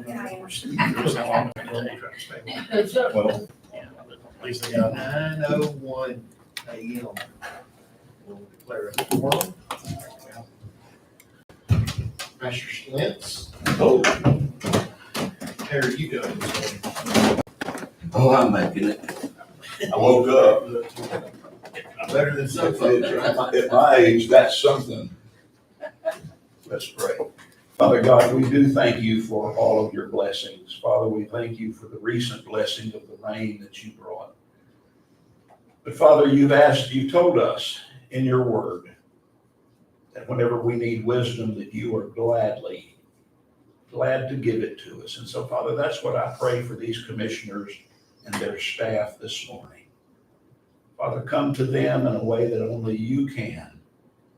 Well, At least they got 9:01 a.m. We'll declare it formal. Pastor Slintz, oh, how are you doing this morning? I'm making it. I woke up. Better than some folks, right? At my age, that's something. Let's pray. Father God, we do thank you for all of your blessings. Father, we thank you for the recent blessing of the rain that you brought. But Father, you've told us in your word that whenever we need wisdom, that you are glad to give it to us. And so, Father, that's what I pray for these commissioners and their staff this morning. Father, come to them in a way that only you can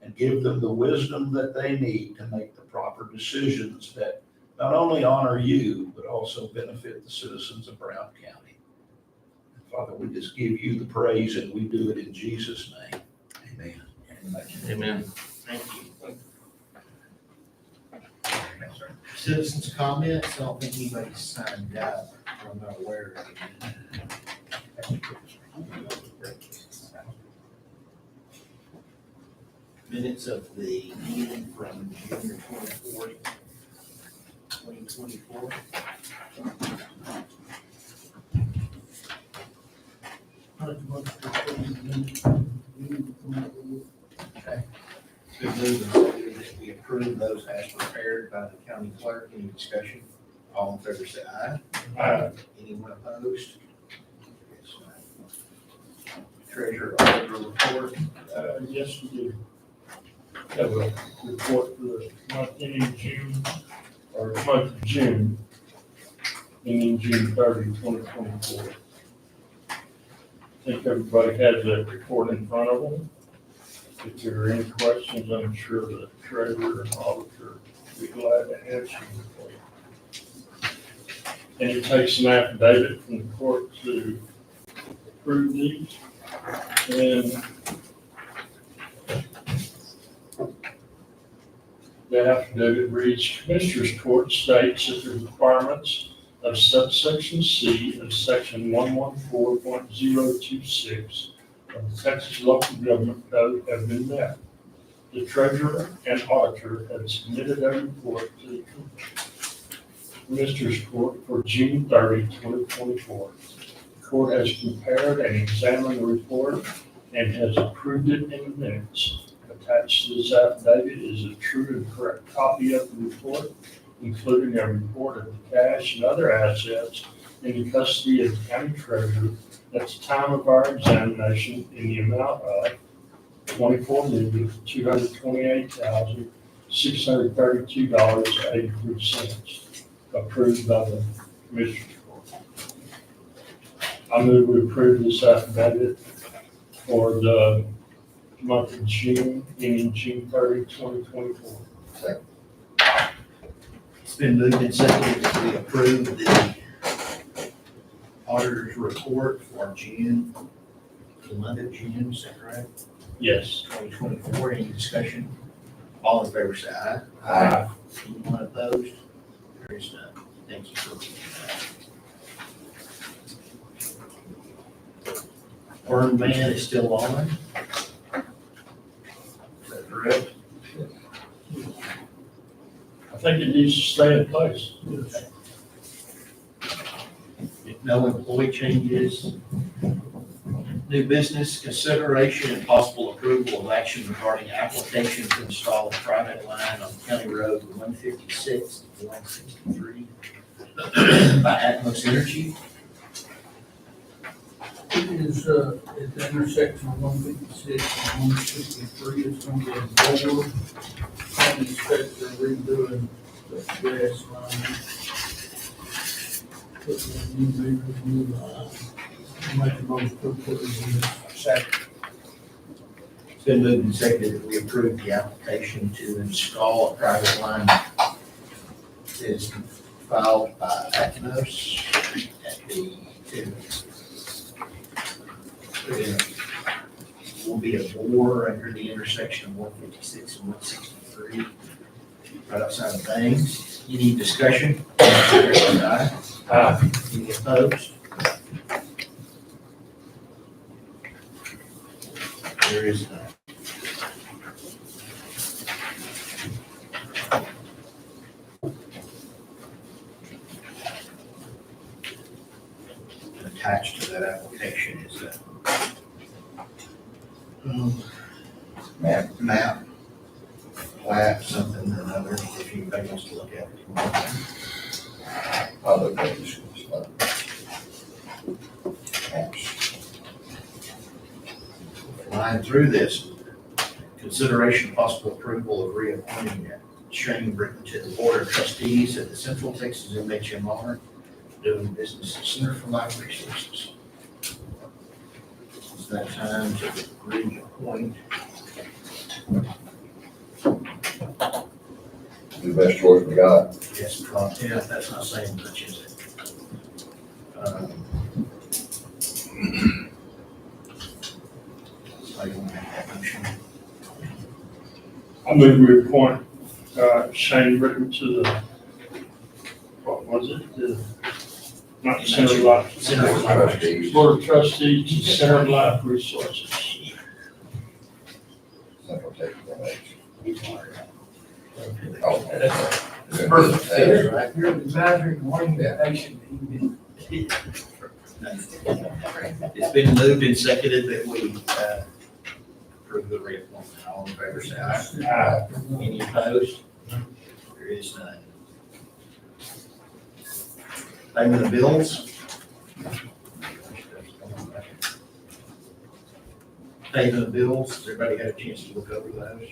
and give them the wisdom that they need to make the proper decisions that not only honor you, but also benefit the citizens of Brown County. Father, we just give you the praise and we do it in Jesus' name. Amen. Amen. Thank you. Citizens' comments, I don't think anybody's signed up. I'm not aware of it. Minutes of the meeting from June 24th, 2024. Okay. Good news is that we approve those as prepared by the county clerk. Any discussion? All in favor say aye. Aye. Anyone opposed? Yes, ma'am. Treasurer auditor report. Yes, we do. Have a report for the month ending June, or month of June, ending June 30, 2024. I think everybody has that report in front of them. If there are any questions, I'm sure the treasurer and auditor will be glad to answer them for you. And it takes an affidavit from the court to approve these. And the affidavit reads, Commissioners Court states that the requirements of subsection C of section 114.026 of the Texas Local Government Code have been met. The treasurer and auditor have submitted a report to the Commissioners Court for June 30, 2024. The court has compared and examined the report and has approved it in the minutes. Attached to this affidavit is a true and correct copy of the report, including a report of the cash and other assets in the custody of the county treasurer at the time of our examination in the amount of $24,228,632.83, approved by the Commissioners Court. I move we approve this affidavit for the month of June, ending June 30, 2024. It's been moved and seconded that we approve the auditor's report for June, the month of June, is that correct? Yes. 2024. Any discussion? All in favor say aye. Aye. Anyone opposed? There is none. Thank you for that. Burn ban is still on. Is that correct? I think it needs to stay in place. If no employee changes, new business consideration and possible approval of action regarding application to install a private line on County Road 156 to 163 by Atmos Energy. It is, at the intersection of 156 and 163, it's going to be a board. I expect they're redoing the gas line. Putting in new line. Make a motion to put it in. Second. It's been moved and seconded that we approve the application to install a private line that is filed by Atmos at the, will be a bore under the intersection of 156 and 163, right outside of Bangs. Any discussion? All in Aye. Any opposed? There is none. Attached to that application is a map, plat, something or another, if anybody wants to look at it. Other things. Flying through this, consideration of possible approval of reappointing Shane Britton to the Board of Trustees at the Central Texas MHMR, doing business at Center for Life Resources. It's that time to reappoint. The best choice we got. Yes, yeah, that's not saying much, is it? So you want to make that motion? I move we appoint, Shane Britton to the, what was it? Not the Center of Life. Center for Life Trustees. Board of Trustees, Center of Life Resources. Central Texas MH. That's perfect, Yeah. right? You're advisory orientation. It's been moved and seconded that we approve the reappointment. All in favor, say aye. Aye. Any opposed? There is none. Payment of bills. Payment of bills. Has everybody had a chance to look over those?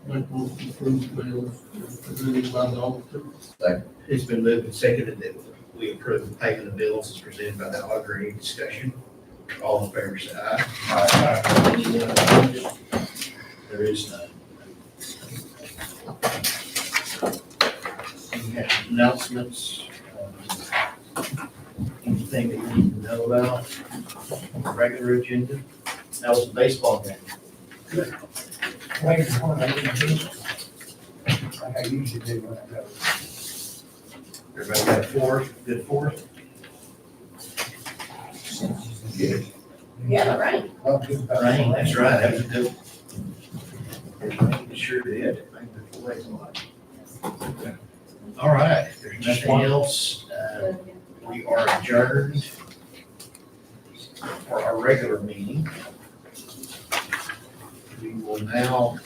Make motion to approve bills presented by the auditor. It's been moved and seconded that we approve the payment of bills as presented by the auditor. Any discussion? All in favor, say aye. Anyone opposed? There is none. We have announcements. Anything that you need to know about? Regular agenda? That was a baseball game. Like I usually do when I go. Everybody got a fourth, good fourth? Yeah. Yeah, right. Rain, that's right, that was a good. It sure did. Rained before they won. All right, if there's nothing else, we are adjourned for our regular meeting. We will now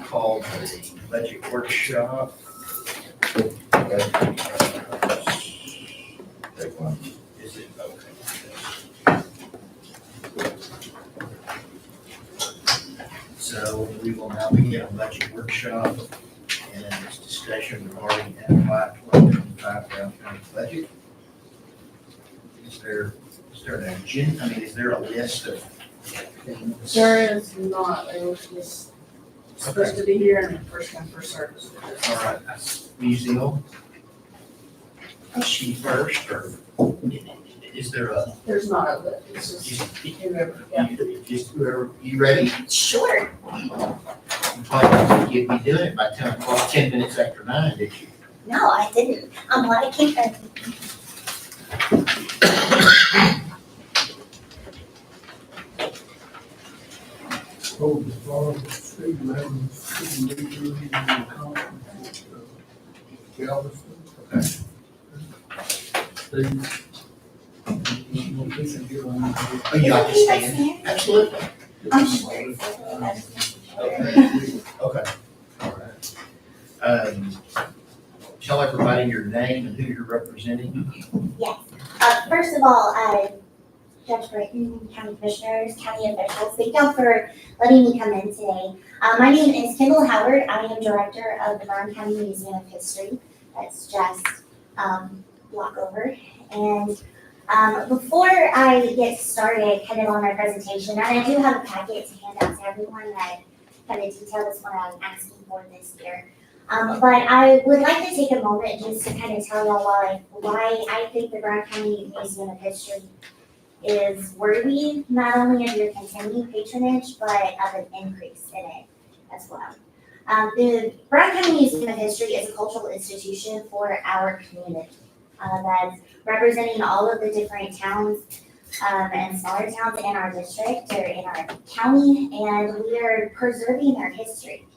call the budget workshop. Take one. Is it, okay. So we will now begin a budget workshop and its discussion regarding FY 2025 Brown County budget. Is there an agenda, is there a list of things? There is not, it was just supposed to be here and first come, first service. All right, museum. Is she first, or is there a, There's not a list, it's just whoever, yeah. just whoever, you ready? Sure. You'd be doing it by 10 o'clock, 10 minutes after 9, did you? No, I didn't. I'm glad I came back. Hold the floor, Steve, having student leaders in the conference at Galveston. Okay. Steve. You want this and get on? Oh, you like to stand? Absolutely. I'm sure. Okay. Okay. All right. Tell everybody your name and who you're representing. First of all, Judge Britton, county commissioners, county officials, thank y'all for letting me come in today. My name is Kendall Howard. I am director of the Brown County Museum of History. That's just block over. And before I get started kind of on my presentation, and I do have a packet to hand out to everyone that kind of details what I'm asking for this year. But I would like to take a moment just to kind of tell y'all why I think the Brown County Museum of History is worthy not only of your continued patronage, but of an increase in it as well. The Brown County Museum of History is a cultural institution for our community that's representing all of the different towns and smaller towns in our district or in our county, and we are preserving their history.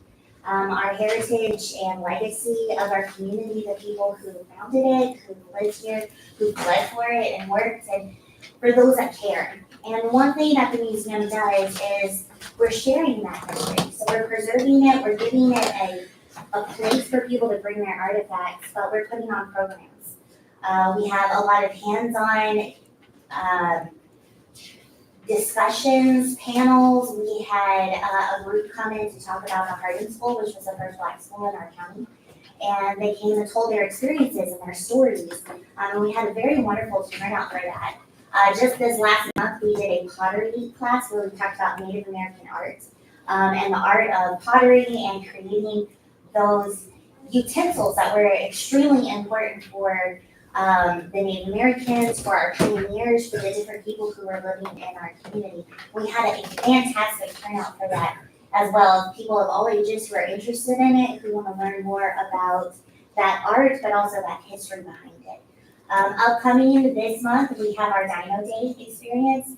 Our heritage and legacy of our community, the people who founded it, who lived here, who bled for it and worked, and for those that care. And one thing that the museum does is we're sharing that history. So we're preserving it, we're giving it a place for people to bring their artifacts, but we're putting on programs. We have a lot of hands-on discussions, panels. We had a group come in to talk about the Harding School, which was the first Black school in our county. And they came and told their experiences and their stories. And we had a very wonderful turnout for that. Just this last month, we did a pottery class where we talked about Native American art and the art of pottery and creating those utensils that were extremely important for the Native Americans, for our pioneers, for the different people who were living in our community. We had a fantastic turnout for that, as well as people of all ages who are interested in it, who want to learn more about that art, but also that history behind it. Upcoming this month, we have our Dino Day experience,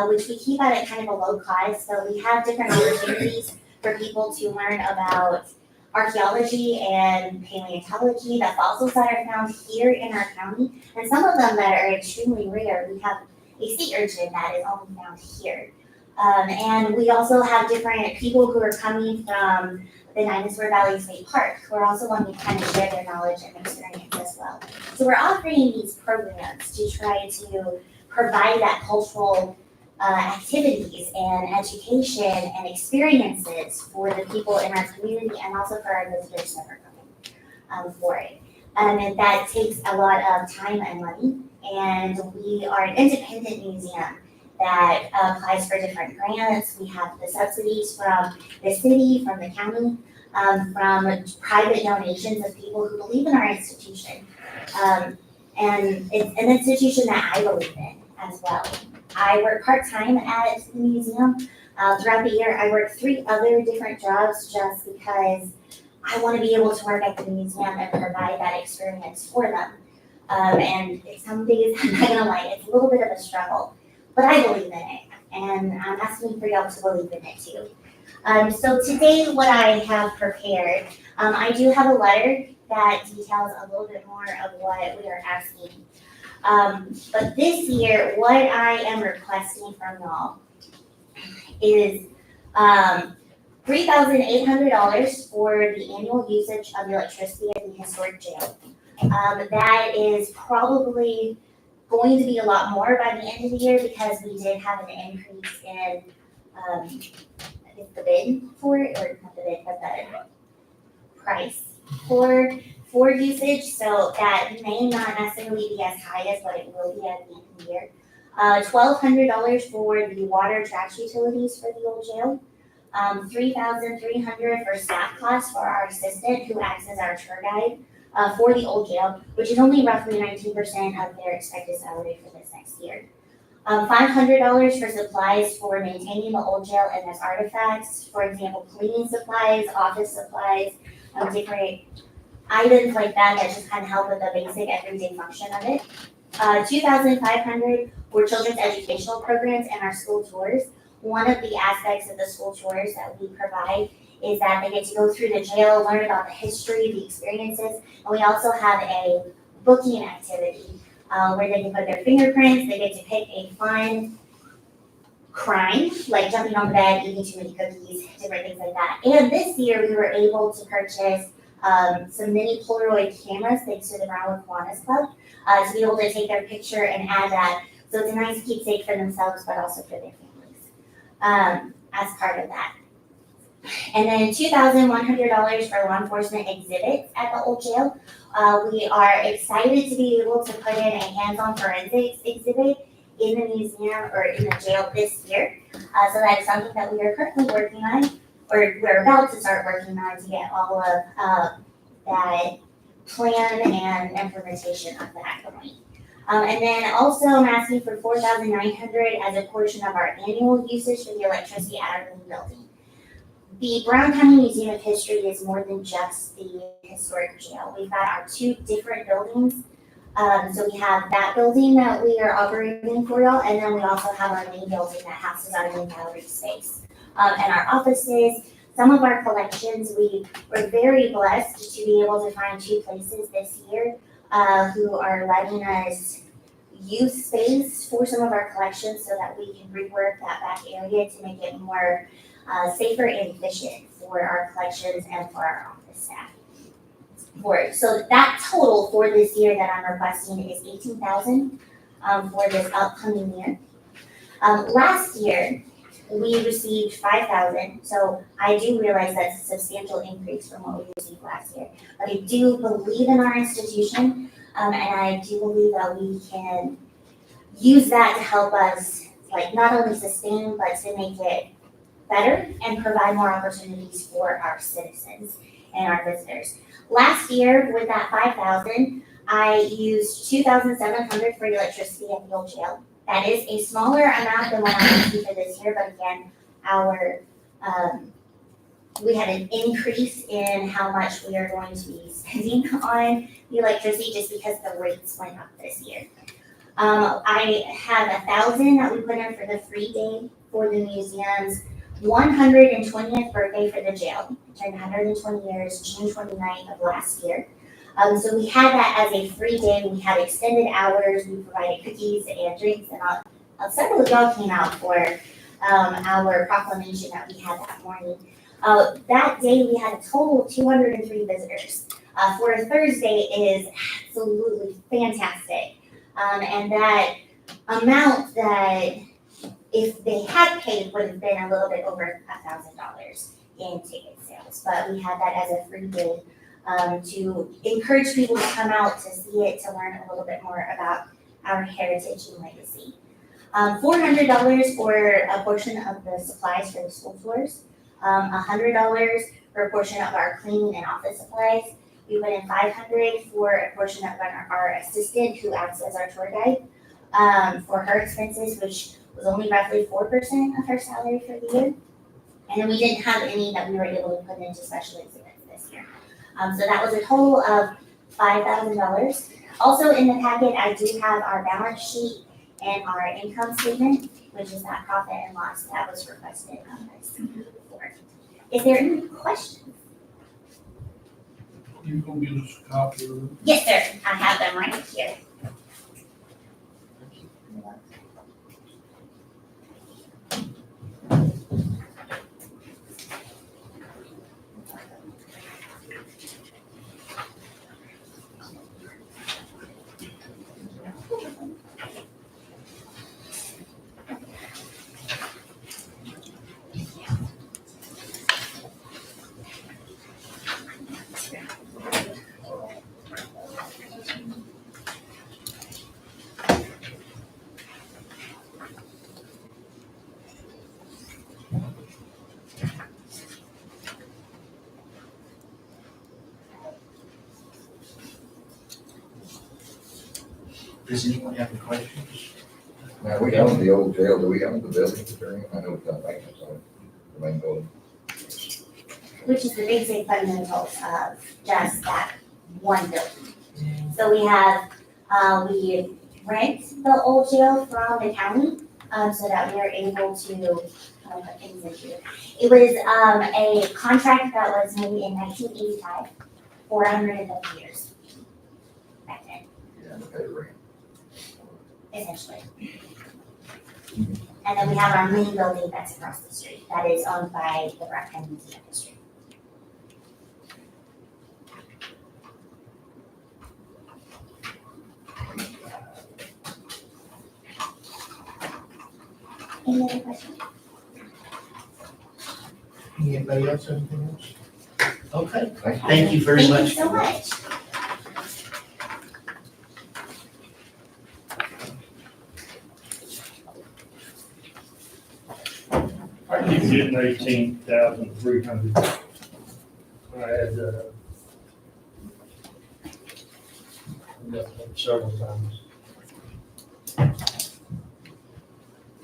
which we keep at a kind of a low cost. So we have different opportunities for people to learn about archaeology and paleontology, the fossils that are found here in our county, and some of them that are extremely rare. We have a sea urchin that is only found here. And we also have different people who are coming from the Dinosaur Valley State Park, who are also wanting to kind of share their knowledge and experience as well. So we're offering these programs to try to provide that cultural activities and education and experiences for the people in our community and also for our visitors that are coming for it. And that takes a lot of time and money. And we are an independent museum that applies for different grants. We have the subsidies from the city, from the county, from private donations of people who believe in our institution. And it's an institution that I believe in as well. I work part-time at the museum. Throughout the year, I work 3 other different jobs just because I want to be able to work at the museum and provide that experience for them. And some days, I'm not gonna lie, it's a little bit of a struggle, but I believe in it, and I'm asking for y'all to believe in it too. So today, what I have prepared, I do have a letter that details a little bit more of what we are asking. But this year, what I am requesting from y'all is $3,800 for the annual usage of electricity at the historic jail. That is probably going to be a lot more by the end of the year because we did have an increase in, I think the bid for it, or not the bid, but the price for usage. So that may not necessarily be as high as what it will be at the end of the year. $1,200 for the water trash utilities for the old jail. $3,300 for staff costs for our assistant who acts as our tour guide for the old jail, which is only roughly 19% of their expected salary for this next year. $500 for supplies for maintaining the old jail and its artifacts, for example, cleaning supplies, office supplies, different items like that that just kind of help with the basic everyday function of it. $2,500 for children's educational programs and our school tours. One of the aspects of the school tours that we provide is that they get to go through the jail, learn about the history, the experiences, and we also have a booking activity where they can put their fingerprints, they get to pick a fun crime, like jumping on the bed, eating too many cookies, different things like that. And this year we were able to purchase some mini Polaroid cameras thanks to the Brownwood Kiwanis Club to be able to take their picture and add that. So it's a nice keepsake for themselves, but also for their families as part of that. And then $2,100 for law enforcement exhibits at the old jail. We are excited to be able to put in a hands-on forensics exhibit in the museum or in the jail this year. So that is something that we are currently working on, or we're about to start working on to get all of that plan and implementation of that going. And then also I'm asking for $4,900 as a portion of our annual usage for the electricity at our new building. The Brown County Museum of History is more than just the historic jail. We've got our two different buildings. So we have that building that we are operating for y'all, and then we also have our main building that houses our main gallery space. And our offices, some of our collections, we were very blessed to be able to find two places this year who are letting us use space for some of our collections so that we can rework that back area to make it more safer and efficient for our collections and for our office staff. So that total for this year that I'm requesting is $18,000 for this upcoming year. Last year, we received $5,000, so I do realize that's a substantial increase from what we received last year. But I do believe in our institution, and I do believe that we can use that to help us, like, not only sustain, but to make it better and provide more opportunities for our citizens and our visitors. Last year, with that $5,000, I used $2,700 for electricity at the old jail. That is a smaller amount than what I'm asking for this year, but again, we had an increase in how much we are going to be spending on the electricity just because the rates went up this year. I have $1,000 that we put in for the free day for the museum's 120th birthday for the jail. It turned 120 years, June 29th of last year. So we had that as a free day. We had extended hours. We provided cookies and drinks, and several of y'all came out for our proclamation that we had that morning. That day we had a total of 203 visitors. For a Thursday is absolutely fantastic. And that amount that if they had paid would have been a little bit over $1,000 in ticket sales. But we had that as a free day to encourage people to come out to see it, to learn a little bit more about our heritage and legacy. $400 for a portion of the supplies for the school tours. $100 for a portion of our cleaning and office supplies. We put in $500 for a portion of our assistant who acts as our tour guide for her expenses, which was only roughly 4% of her salary for the year. And then we didn't have any that we were able to put into special exhibits this year. So that was a total of $5,000. Also in the packet, I do have our balance sheet and our income statement, which is that profit and loss that was requested on this board. Is there any questions? You gonna give us a copy of it? Yes, sir. I have them right here. Does anyone have any questions? Now, we own the old jail, do we own the building, attorney? I know we've done maintenance on it, the main building. Which is the basic fundamentals of just that one building. So we have, we rent the old jail from the county, so that we are able to, put things in here. It was, a contract that was made in 1985, 450 years back then, Yeah, the pay rent. essentially. And then we have our main building that's across the street, that is owned by the Brown County Museum of History. Any other questions? Anybody else have anything else? Okay, Thank you. thank you very much. Thank you so much. I keep getting 18,300. I had, Yeah, several times.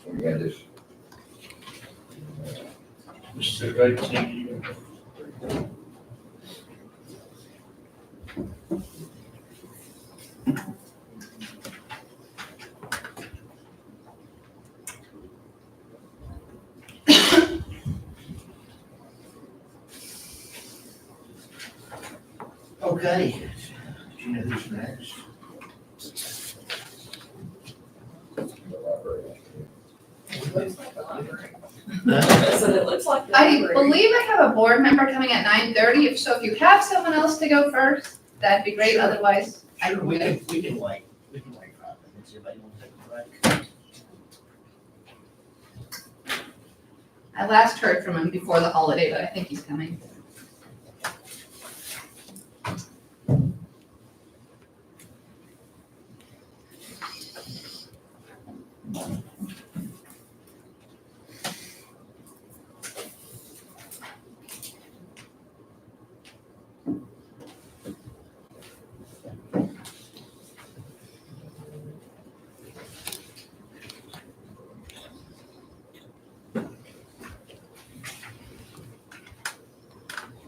We had this, Mr. 18. Okay, do you know who's next? the library. So it looks like. the I library. believe I have a board member coming at 9:30, if you have someone else to go first, that'd be great, Sure. otherwise I Sure, can we go. can, we can wait 5 minutes, everybody want to take a break? I last heard from him before the holiday, but I think he's coming.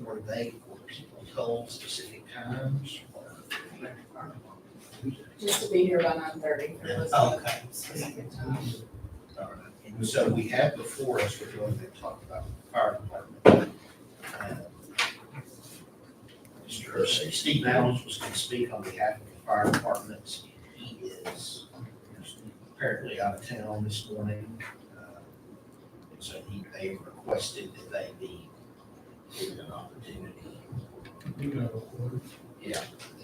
Were they told specific times or? Just to be here by 9:30. There was Oh, a okay. specific time. All right. And so we have before us, we're going to talk about the fire department. Mr. Steve Adams was going to speak on behalf of the fire department. He is apparently out of town this morning. And so they requested that they be given an opportunity.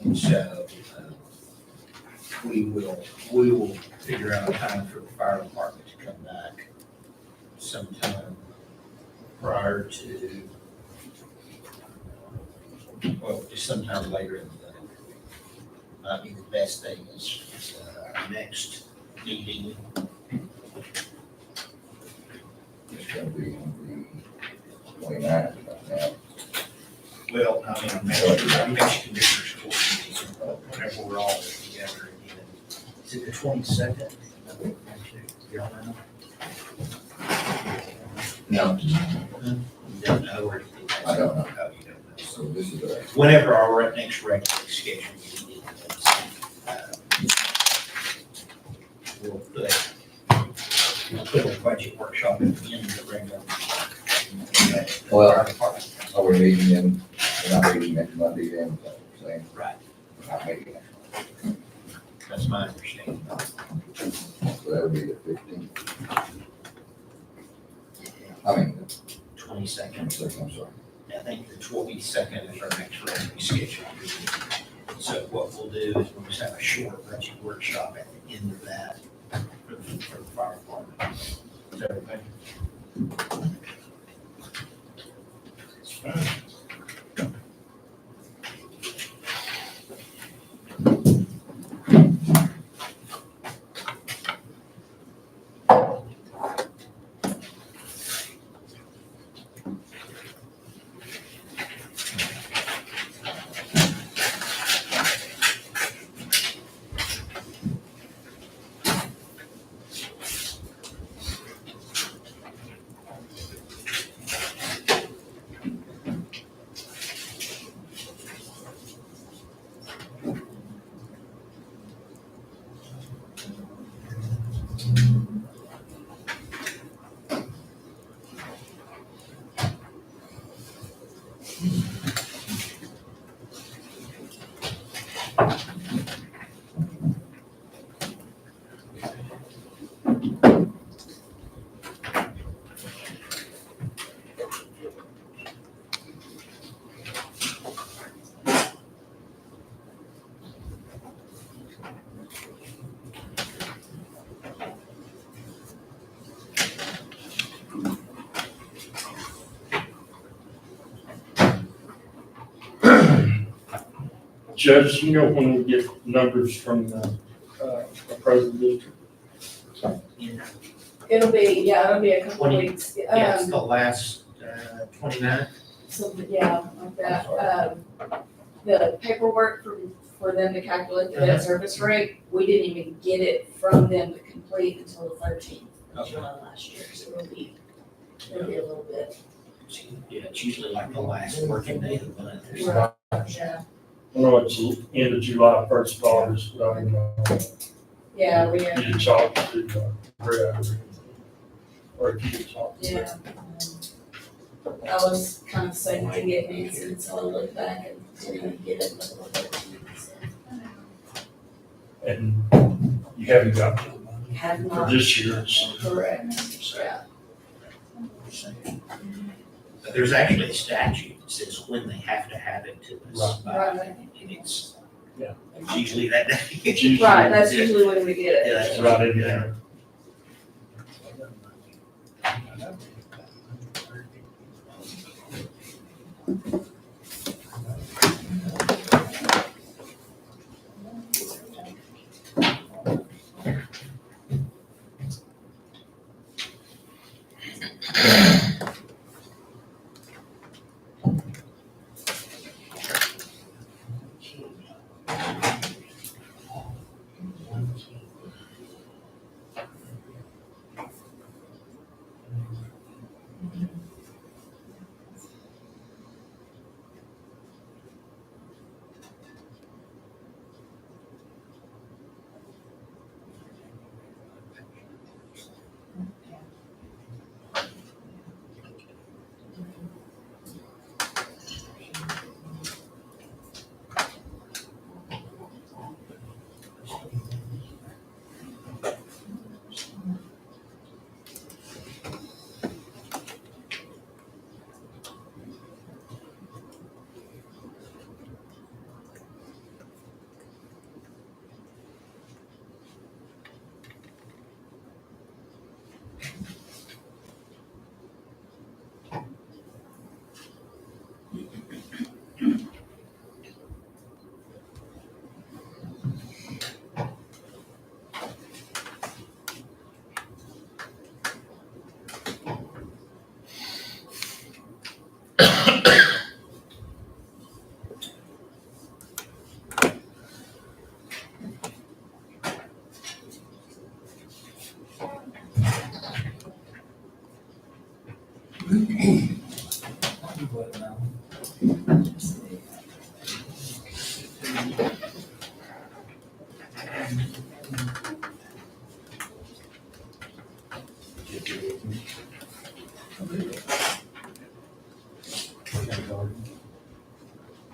And so, we will figure out a time for the fire department to come back sometime prior to, well, just sometime later in the day. I mean, the best thing is our next meeting. It's gonna be on the 29th right now. Well, I mean, our next commissioners court meeting, whenever we're all together again. Is it the 22nd? Y'all know? No. You don't know or anything? I don't know. Oh, you don't know. So this is a, Whenever our next regularly scheduled meeting is, we'll put a budget workshop at the end of the regular. Well- Department. oh, we're meeting in, we're not meeting next Monday then, so we're saying, Right, we're not meeting next Monday. that's my understanding. So that'll be the 15th. I mean, the 22nd. 22nd, I'm sorry. I think the 22nd is our next regularly scheduled meeting. So what we'll do is we'll just have a short budget workshop at the end of that for the fire department. Is that okay? It's fine. Judge, you know when we get numbers from the appraisal district? It'll be a couple of 20. weeks. Yeah, it's the last 29th. Something, yeah, like that. The paperwork for them to calculate the debt service rate. We didn't even get it from them to complete until the 13th of July last year, so it'll be a little bit. Yeah, it's usually like the last working day of the month. or something. Right. Yeah, I know it's end of July, first of August, but I don't know. yeah, we, You can talk to Brad or if you can talk to. yeah. I was kind of saying to get Nancy until I looked back and didn't even get it until the 13th, so. And you haven't got Have for not, this year, so. correct, yeah. But there's actually a statute that says when they have to have it to us. by, Right. And it's. Yeah. It's usually that day. It's usually- Right, that's usually when we get it. Yeah, that's It's right in there.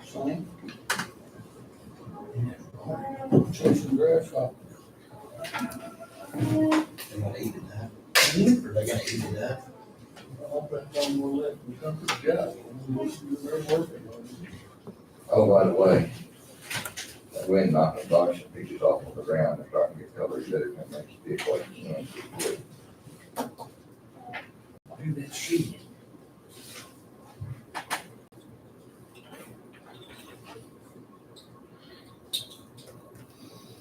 Sonny? Chasing grasshopper. They gotta eat it up. Or they gotta eat it up. I hope that one will let them come to the job. They're working on it. Oh, by the way, that wind knocked the box and pieces off on the ground, they're starting to get colored, that it makes you feel like you can't see it. Do that shit.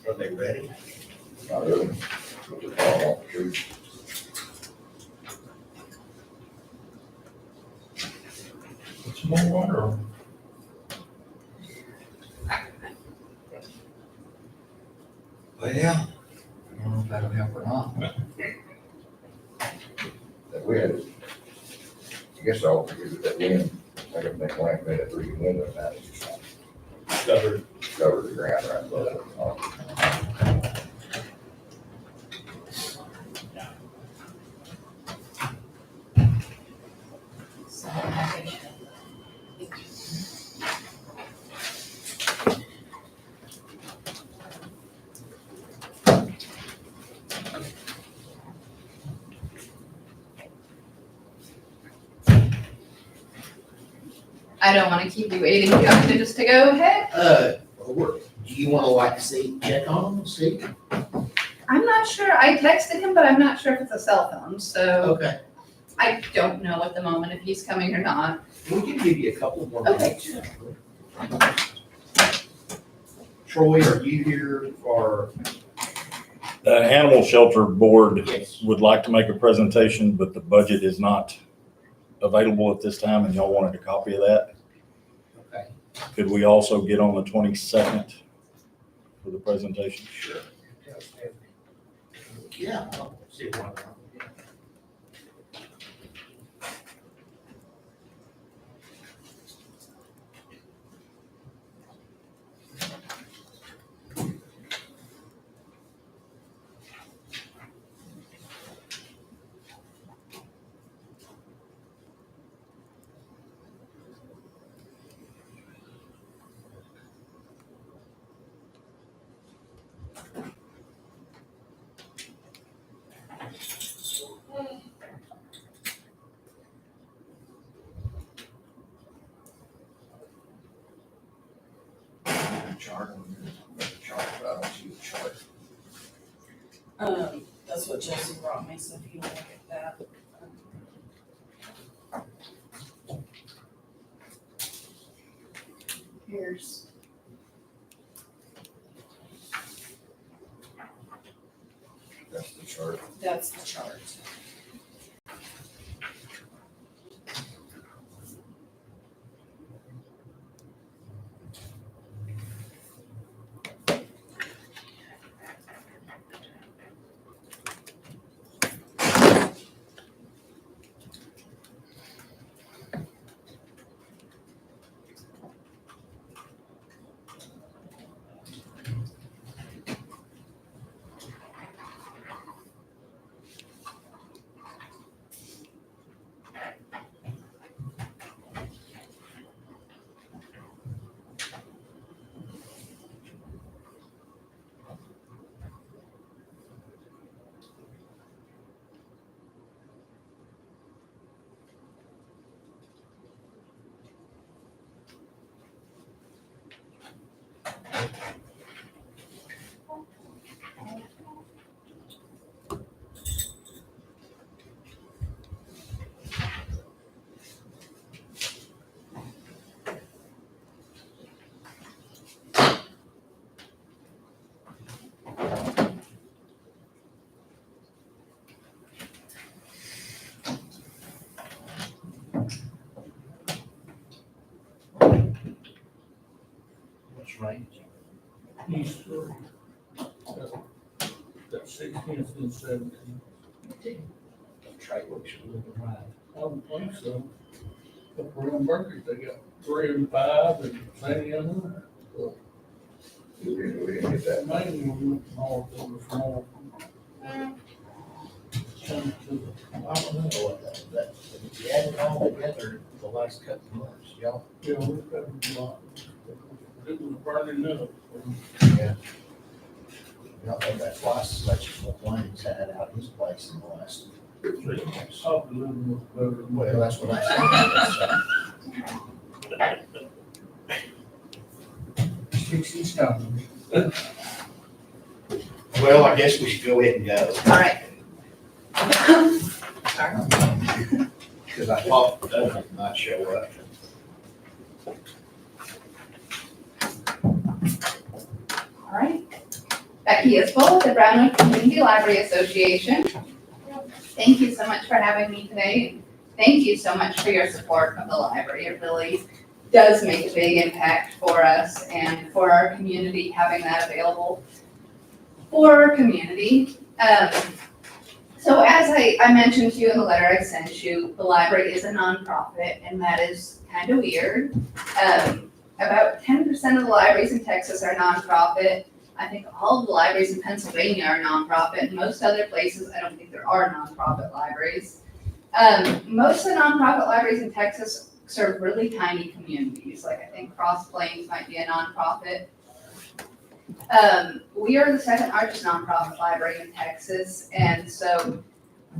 Are they ready? Not really. It'll just fall off the tree. Put some more water on. Well, I don't know if that'll help or not. That wind, I guess all because of that wind, I don't think like that three windows out, it's just Covered. cover the ground right above it. I don't wanna keep you waiting, you want me just to go ahead? Do you wanna like see, check on them, see? I'm not sure, I texted him, but I'm not sure if it's a cell phone, so Okay, I don't know at the moment if he's coming or not. we can give you a couple more Okay. minutes. Troy, are you here for? The Animal Shelter Board Yes. would like to make a presentation, but the budget is not available at this time, and y'all wanted a copy of that. Okay. Could we also get on the 22nd for the presentation? Sure. Yeah, I'll see why not. Chart on the chart, but I don't see the chart. That's what Jesse brought me, so if you wanna look at that. Here's. That's the chart. That's the chart. What's range? East three. That's 16th and 17th. Trade works are looking right. I don't think so. Up around Berkeley, they got 3 and 5 and Sandy and We didn't get that. mainly we went north of the small. Come to I don't know what that, if you add it all together, the last couple of months, y'all, the, we've got a lot. It was burning up. y'all had that twice as much as what Wayne's had out of his place in the last 3 months. Probably a little bit better. Well, that's what I said. 60's coming. Well, I guess we should go ahead and go. All right. Because I thought Doug might show up. All right. Becky Isbell, the Brownwood Community Library Association. Thank you so much for having me today. Thank you so much for your support of the library. It really does make a big impact for us and for our community, having that available for our community. So as I mentioned to you in the letter I sent you, the library is a nonprofit, and that is kind of weird. About 10% of the libraries in Texas are nonprofit. I think all of the libraries in Pennsylvania are nonprofit. Most other places, I don't think there are nonprofit libraries. Most of the nonprofit libraries in Texas serve really tiny communities. Like I think Cross Plains might be a nonprofit. We are the second largest nonprofit library in Texas, and so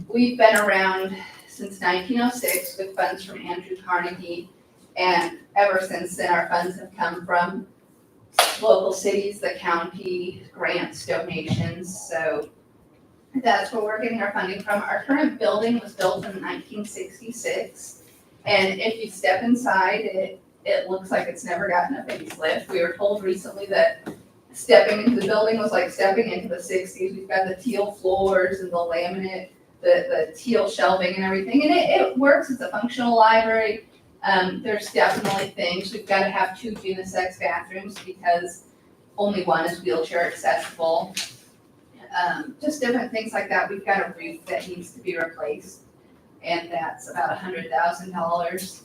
we've been around since 1906 with funds from Andrew Carnegie, and ever since then our funds have come from local cities, the county, grants, donations, so that's where we're getting our funding from. Our current building was built in 1966, and if you step inside, it looks like it's never gotten a facelift. We were told recently that stepping into the building was like stepping into the 60s. We've got the teal floors and the laminate, the teal shelving and everything, and it works. It's a functional library. There's definitely things. We've got to have 2 unisex bathrooms because only one is wheelchair accessible. Just different things like that. We've got a roof that needs to be replaced, and that's about $100,000.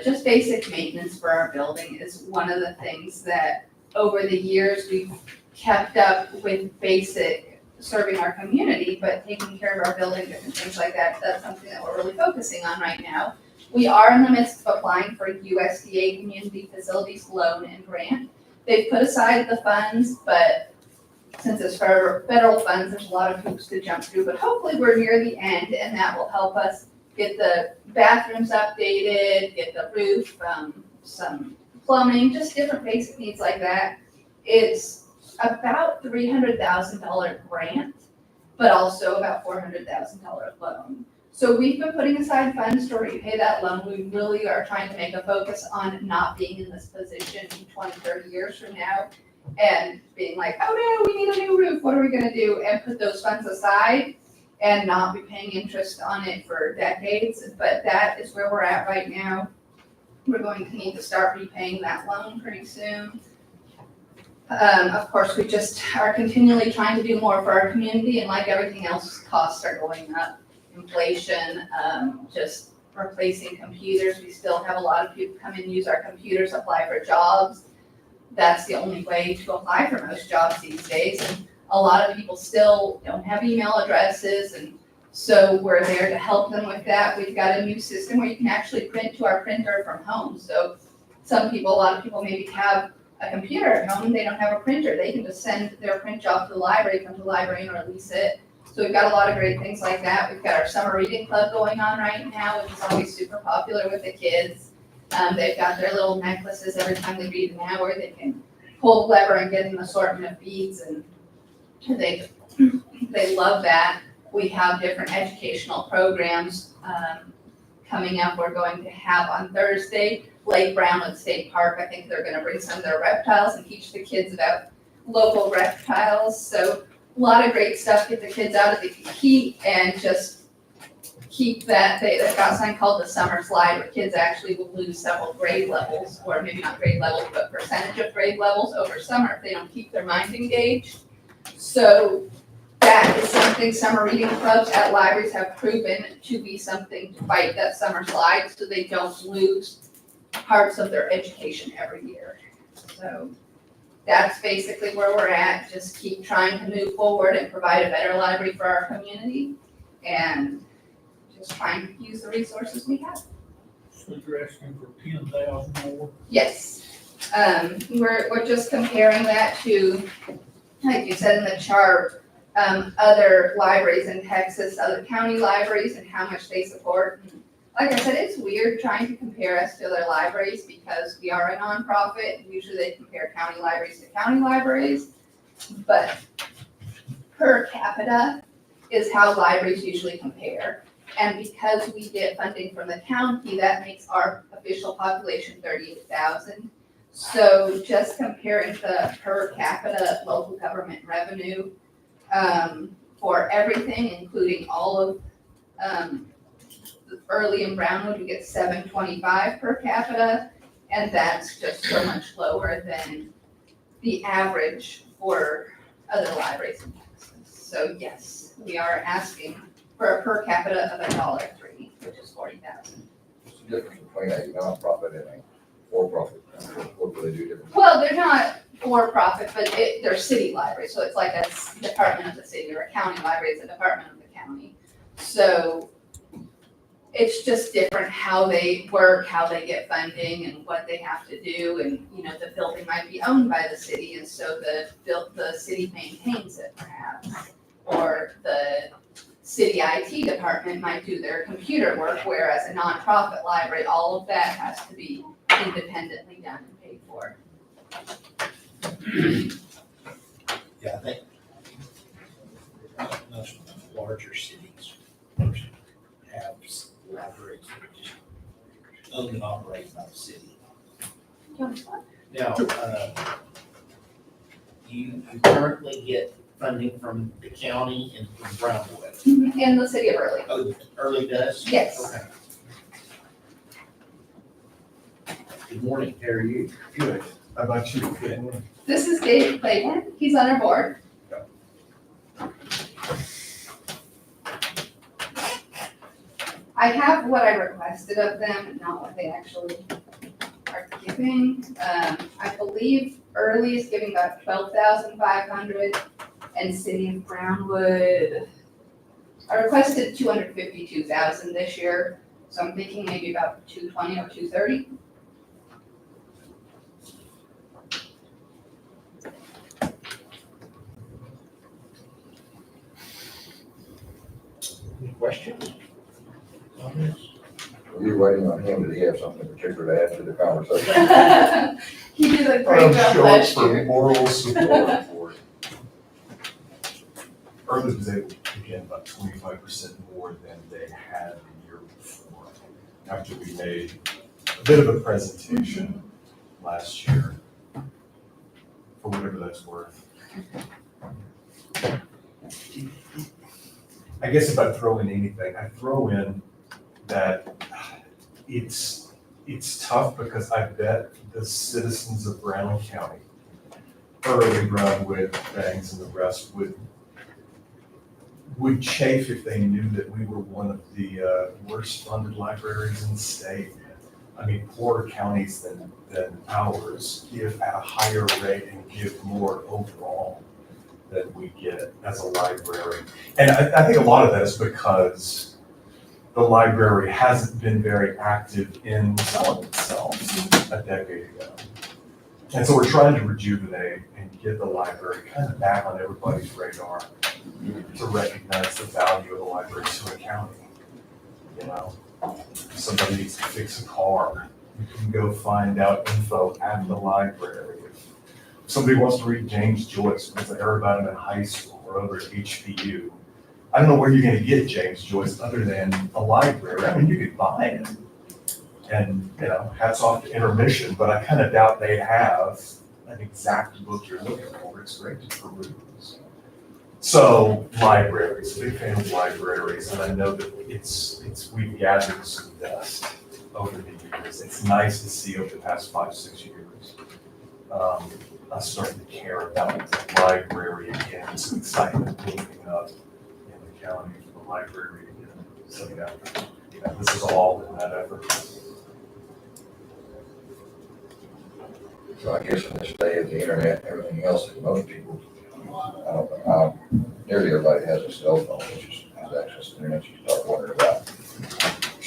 Just basic maintenance for our building is one of the things that over the years we've kept up with basic serving our community, but taking care of our building, different things like that, that's something that we're really focusing on right now. We are in the midst of applying for USDA Community Facilities Loan and Grant. They've put aside the funds, but since it's for federal funds, there's a lot of hoops to jump through, but hopefully we're near the end and that will help us get the bathrooms updated, get the roof, some plumbing, just different basic needs like that. It's about $300,000 grant, but also about $400,000 loan. So we've been putting aside funds to repay that loan. We really are trying to make a focus on not being in this position 20, 30 years from now and being like, oh no, we need a new roof, what are we gonna do? And put those funds aside and not be paying interest on it for decades. But that is where we're at right now. We're going to need to start repaying that loan pretty soon. Of course, we just are continually trying to do more for our community, and like everything else, costs are going up. Inflation, just replacing computers. We still have a lot of people come and use our computers, apply for jobs. That's the only way to apply for most jobs these days. And a lot of people still don't have email addresses, and so we're there to help them with that. We've got a new system where you can actually print to our printer from home. So a lot of people maybe have a computer at home and they don't have a printer. They can just send their print job to the library, come to the library and release it. So we've got a lot of great things like that. We've got our summer reading club going on right now, which is always super popular with the kids. They've got their little necklaces every time they read an hour. They can pull the lever and get an assortment of beads, and they love that. We have different educational programs coming up. We're going to have on Thursday, Lake Brownwood State Park. I think they're gonna bring some of their reptiles and teach the kids about local reptiles. So a lot of great stuff, get the kids out of the heat and just keep that. They've got something called the summer slide where kids actually will lose several grade levels, or maybe not grade levels, but percentage of grade levels over summer if they don't keep their mind engaged. So that is something summer reading clubs at libraries have proven to be something to fight that summer slide so they don't lose parts of their education every year. So that's basically where we're at. Just keep trying to move forward and provide a better library for our community and just trying to use the resources we have. So you're asking for 10,000 more? Yes. We're just comparing that to, like you said in the chart, other libraries in Texas, other county libraries and how much they support. Like I said, it's weird trying to compare us to other libraries because we are a nonprofit. Usually they compare county libraries to county libraries, but per capita is how libraries usually compare. And because we get funding from the county, that makes our official population 38,000. So just comparing the per capita local government revenue for everything, including all of Early and Brownwood, we get $725 per capita, and that's just so much lower than the average for other libraries in Texas. So yes, we are asking for a per capita of $1.03, which is 40,000. What's the difference between a nonprofit and a for-profit? What do they do differently? Well, they're not for-profit, but they're city libraries, so it's like a department of the city, or a county library is a department of the county. So it's just different how they work, how they get funding and what they have to do. And, you know, the building might be owned by the city and so the city maintains it perhaps. Or the city IT department might do their computer work, whereas a nonprofit library, all of that has to be independently done and paid for. Yeah, I think most larger cities have libraries that are just owned and operated by the city. Now, you currently get funding from the county and from Brownwood. In the city of Early. Oh, Early does? Yes. Okay. Good morning, how are you? Good. How about you? Good. This is David Claiborne. He's on our board. I have what I requested of them, not what they actually are giving. I believe Early is giving about 12,500, and City of Brownwood, I requested 252,000 this year, so I'm thinking maybe about 220 or 230. Any questions? Comments? You're waiting on him, did he have something particular to add to the conversation? He did a great job last year. moral support for it. Early was able to kick in about 25% more than they had the year before, after we made a bit of a presentation last year, for whatever that's worth. I guess if I throw in anything, I throw in that it's tough because I bet the citizens of Brown County, Early, Brownwood, Bangs, and the rest would chafe if they knew that we were one of the worst funded libraries in the state. I mean, poorer counties than ours give at a higher rate and give more overall than we get as a library. And I think a lot of that is because the library hasn't been very active in selling itself a decade ago. And so we're trying to rejuvenate and get the library kind of back on everybody's radar to recognize the value of the library to a county. You know, if somebody needs to fix a car, you can go find out info at the library. If somebody wants to read James Joyce because they heard about him in high school or over at HBU, I don't know where you're gonna get James Joyce other than a library. I mean, you could buy it. And, you know, hats off to Intermission, but I kind of doubt they have an exact book you're looking for. It's great to peruse. So libraries, big fan of libraries, and I know that we've gathered some dust over the years. It's nice to see over the past 5-6 years, us starting to care about the library again, some excitement building up in the county for the library again. So yeah, this is all in that effort. So I guess in this day of the internet and everything else that most people, I don't know how, nearly everybody has a cell phone, which has access to the internet, you start wondering about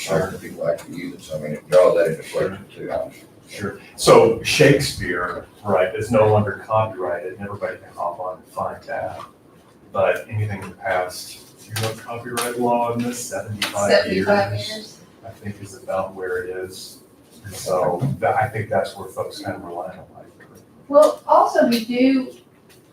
how many people actually use it. So I mean, it draws that into question too, honestly. Sure. So Shakespeare, right, is no longer copyrighted, and everybody can hop on and find that. But anything in the past, do you know copyright law in this, 75 years? 75 years. I think is about where it is. And so I think that's where folks kind of rely on library. Well, also we do,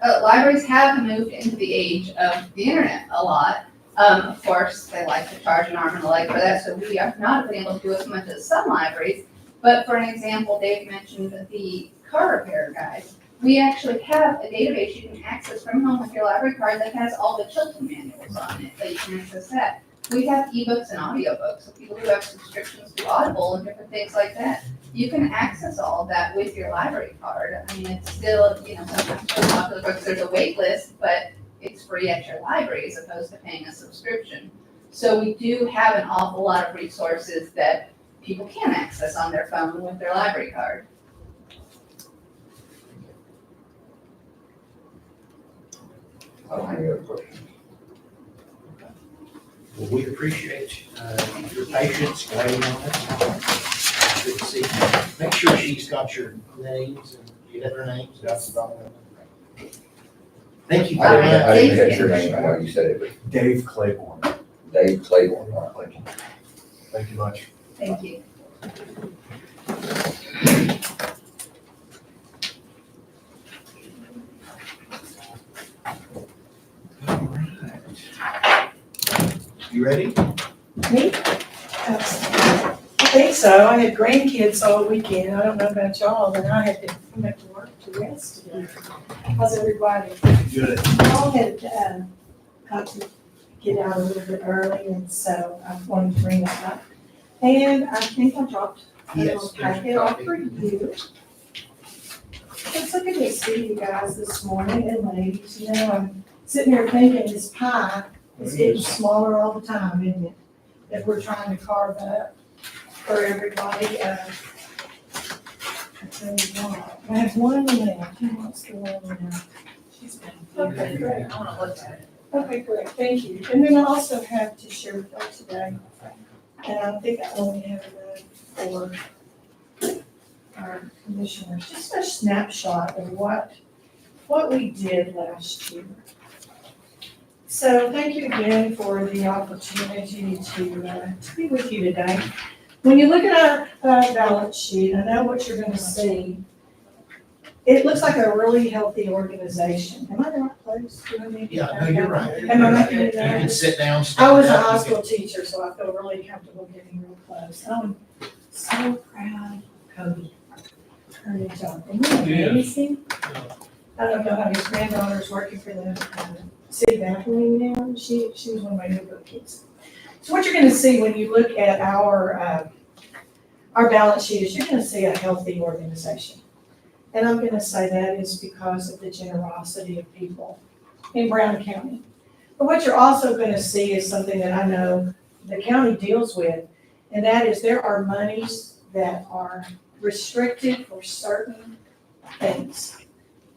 libraries have moved into the age of the internet a lot. Of course, they like to charge an arm and a leg for that, so we have not been able to do as much as some libraries. But for an example, Dave mentioned the car repair guide. We actually have a database you can access from home with your library card that has all the Chilton manuals on it, so you can access that. We have ebooks and audiobooks, so people who have subscriptions to Audible and different things like that. You can access all of that with your library card. I mean, it's still, sometimes for popular books, there's a wait list, but it's free at your library as opposed to paying a subscription. So we do have an awful lot of resources that people can access on their phone with their library card. I don't have any other questions. Well, we appreciate your patience waiting on us. Good to see you. Make sure she's got your names and you have her names. That's about it. Thank you I very didn't, much. I didn't Thank catch your you. name, I know you said it, but Dave Claiborne. Dave Claiborne, all right, thank you. Thank you much. Thank you. All right. You ready? Me? I think so. I had grandkids all weekend. I don't know about y'all, but I had to come back to work to rest today. How's everybody? Good. Y'all had, got to get out a little bit early, and so I wanted to bring that up. And I think I dropped a little Yes, there's a packet off copy. for you. It's so good to see you guys this morning and ladies, you know, I'm sitting here thinking this pie is getting smaller all the time, isn't it? That we're trying to carve up for everybody, I tell you what, I have one left, who wants the one left? Okay, great. I wanna look at it. Okay, great, thank you. And then I also have to share with you today, and I think I only have enough for our commissioners, just a snapshot of what we did last year. So thank you again for the opportunity to be with you today. When you look at our balance sheet, I know what you're gonna see. It looks like a really healthy organization. Am I the right place? Do I need to- Yeah, no, you're right. Am I making You it can nice? sit down. I stand was a up, high you school teacher, so I feel really comfortable getting real close. I'm so proud of Cody. Great job. Isn't that amazing? I don't know how his granddaughter's working for the city of Abilene now. She was one of my neighborhood kids. So what you're gonna see when you look at our balance sheet is you're gonna see a healthy organization. And I'm gonna say that is because of the generosity of people in Brown County. But what you're also gonna see is something that I know the county deals with, and that is there are monies that are restricted for certain things.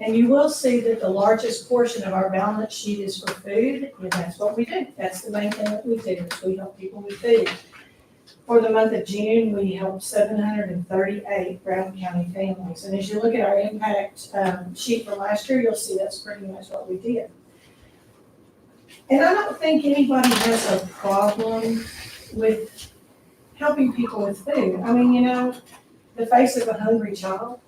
And you will see that the largest portion of our balance sheet is for food, and that's what we do. That's the main thing that we do, is we help people with food. For the month of June, we helped 738 Brown County families. And as you look at our impact sheet from last year, you'll see that's pretty much what we did. And I don't think anybody has a problem with helping people with food. I mean, you know, the face of a hungry child,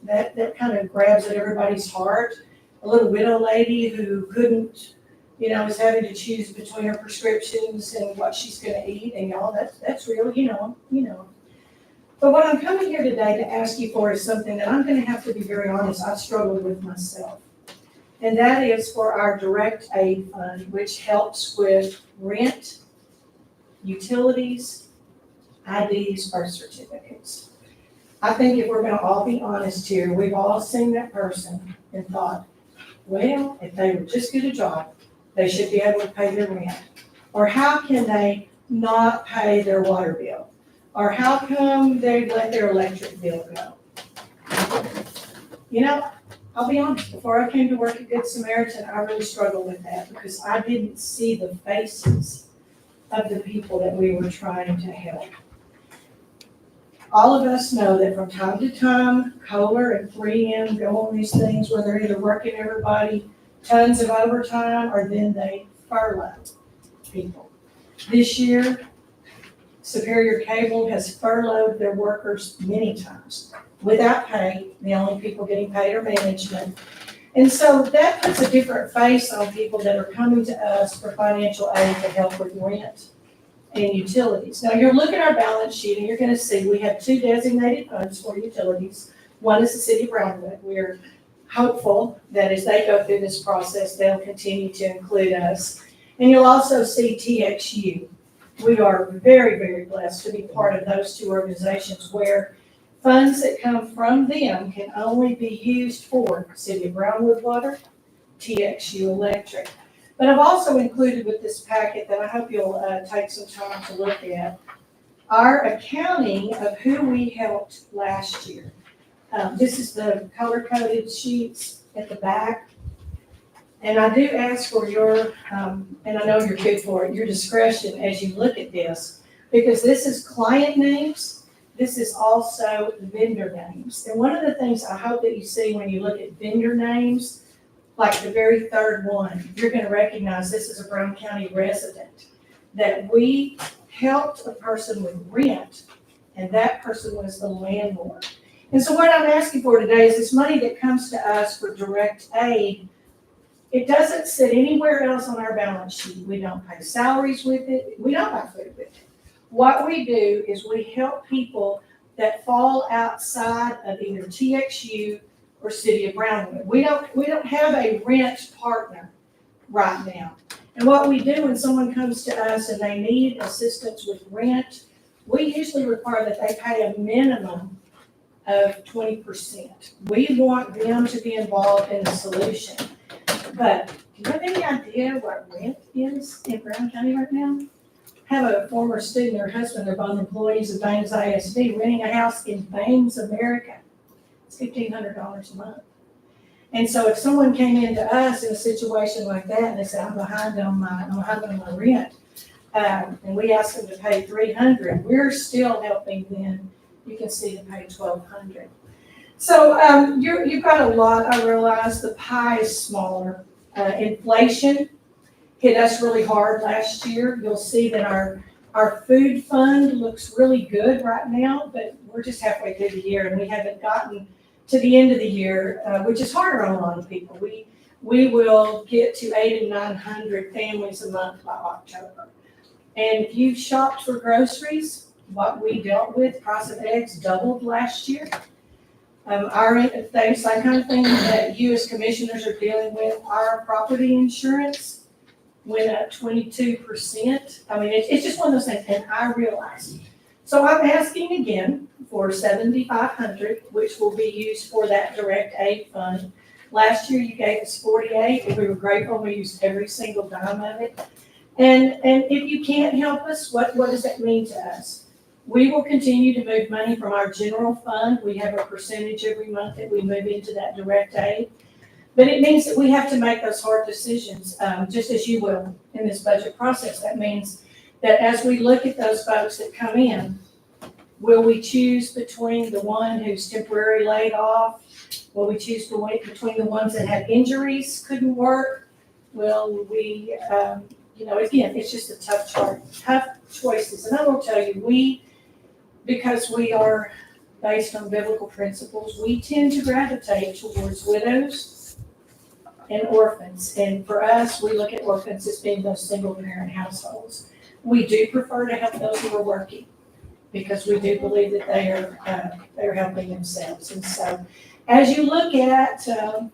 that kind of grabs at everybody's heart. A little widow lady who couldn't, you know, is having to choose between her prescriptions and what she's gonna eat, and y'all, that's real, you know. But what I'm coming here today to ask you for is something that I'm gonna have to be very honest, I struggled with myself. And that is for our direct aid fund, which helps with rent, utilities, IDs, birth certificates. I think if we're gonna all be honest here, we've all seen that person and thought, well, if they would just get a job, they should be able to pay their rent. Or how can they not pay their water bill? Or how come they let their electric bill go? You know, I'll be honest, before I came to work at Good Samaritan, I really struggled with that because I didn't see the faces of the people that we were trying to help. All of us know that from time to time, Kohler and 3M go on these things where they're either working everybody tons of overtime or then they furlough people. This year, Superior Cable has furloughed their workers many times without pay. The only people getting paid are management. And so that puts a different face on people that are coming to us for financial aid to help with rent and utilities. Now, you're looking at our balance sheet and you're gonna see we have 2 designated funds for utilities. One is the city of Brownwood. We're hopeful that as they go through this process, they'll continue to include us. And you'll also see TXU. We are very, very blessed to be part of those 2 organizations where funds that come from them can only be used for City of Brownwood Water, TXU Electric. But I've also included with this packet that I hope you'll take some time to look at, our accounting of who we helped last year. This is the color-coded sheets at the back. And I do ask for your, and I know you're good for it, your discretion as you look at this, because this is client names, this is also vendor names. And one of the things I hope that you see when you look at vendor names, like the very third one, you're gonna recognize this is a Brown County resident, that we helped a person with rent, and that person was the landlord. And so what I'm asking for today is this money that comes to us for direct aid, it doesn't sit anywhere else on our balance sheet. We don't pay salaries with it, we don't buy food with it. What we do is we help people that fall outside of either TXU or City of Brownwood. We don't have a rent partner right now. And what we do when someone comes to us and they need assistance with rent, we usually require that they pay a minimum of 20%. We want them to be involved in the solution. But do you have any idea what rent is in Brown County right now? I have a former student, her husband, they're both employees of Baines ISD, renting a house in Baines, America. It's $1,500 a month. And so if someone came into us in a situation like that and they said, I'm behind on my rent, and we ask them to pay $300, we're still helping them, you can see, to pay $1,200. So you've got a lot, I realize the pie is smaller. Inflation hit us really hard last year. You'll see that our food fund looks really good right now, but we're just halfway through the year and we haven't gotten to the end of the year, which is harder on a lot of people. We will get to 800 and 900 families a month by October. And if you've shopped for groceries, what we dealt with, price of eggs doubled last year. Our things, same kind of thing that you as commissioners are dealing with, our property insurance went up 22%. I mean, it's just one of those things, and I realize. So I'm asking again for $7,500, which will be used for that direct aid fund. Last year you gave us $48, and we were grateful. We used every single dime of it. And if you can't help us, what does that mean to us? We will continue to move money from our general fund. We have a percentage every month that we move into that direct aid. But it means that we have to make those hard decisions, just as you will in this budget process. That means that as we look at those folks that come in, will we choose between the one who's temporarily laid off? Will we choose between the ones that had injuries, couldn't work? Will we, again, it's just a tough choices. And I will tell you, because we are based on biblical principles, we tend to gravitate towards widows and orphans. And for us, we look at orphans as being those single parent households. We do prefer to help those who are working because we do believe that they're helping themselves. And so as you look at the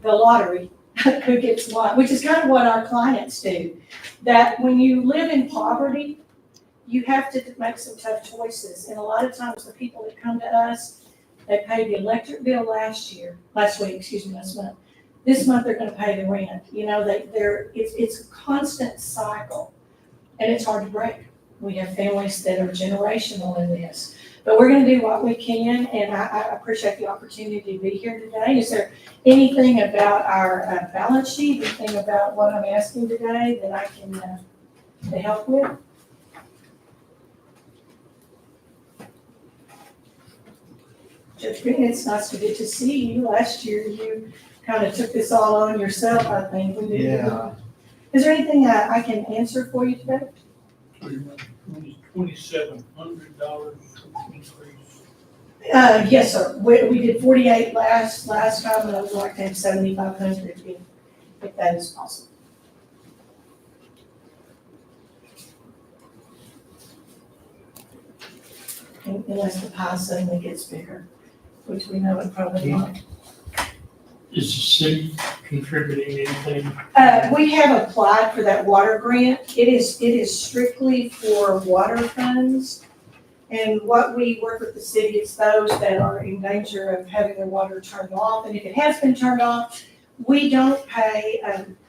lottery, who gets what, which is kind of what our clients do, that when you live in poverty, you have to make some tough choices. And a lot of times the people that come to us, they paid the electric bill last month. This month they're gonna pay the rent. It's a constant cycle and it's hard to break. We have families that are generational in this, but we're gonna do what we can. And I appreciate the opportunity to be here today. Is there anything about our balance sheet, anything about what I'm asking today that I can to help with? Judge Green, it's nice to get to see you. Last year, you kind of took this all on yourself, I think. We did. Yeah. Is there anything I can answer for you today? $2,700 increase. Yes, sir. We did 48 last time, and I would like to have 7,500 if that is possible. Unless the pie suddenly gets bigger, which we know it probably won't. Is the city contributing anything? We have applied for that water grant. It is strictly for water funds. And what we work with the city is those that are in danger of having their water turned off. And if it has been turned off, we don't pay,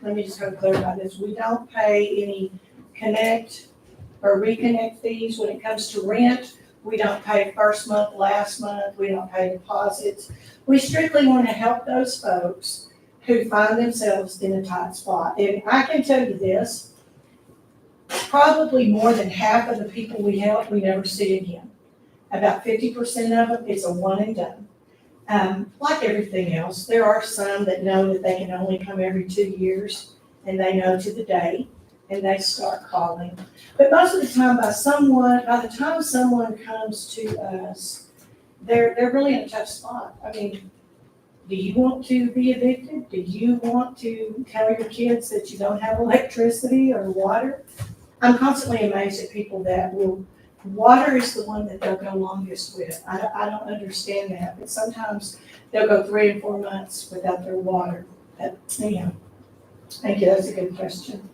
let me just go clarify this. We don't pay any connect or reconnect fees when it comes to rent. We don't pay first month, last month. We don't pay deposits. We strictly want to help those folks who find themselves in a tight spot. And I can tell you this, probably more than half of the people we help, we never see again. About 50% of them, it's a one and done. Like everything else, there are some that know that they can only come every 2 years, and they know to the day, and they start calling. But most of the time, by the time someone comes to us, they're really in a tough spot. I mean, do you want to be evicted? Do you want to tell your kids that you don't have electricity or water? I'm constantly amazed at people that water is the one that they'll go longest with. I don't understand that, but sometimes they'll go 3 and 4 months without their water. But anyhow, thank you, that's a good question.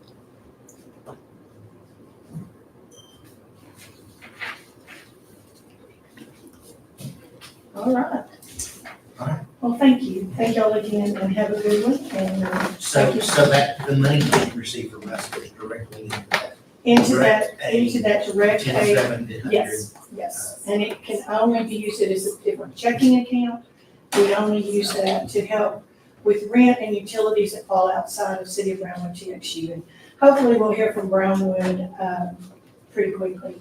All right. All right. Well, thank you. Thank y'all again and have a good one. And So, thank you. so that, the money that you receive from us goes directly into that Into direct that, aid. into that direct aid. 10,700. Yes, yes. And it can only be used as a different checking account. We only use that to help with rent and utilities that fall outside of City of Brownwood TXU. And hopefully we'll hear from Brownwood, pretty quickly,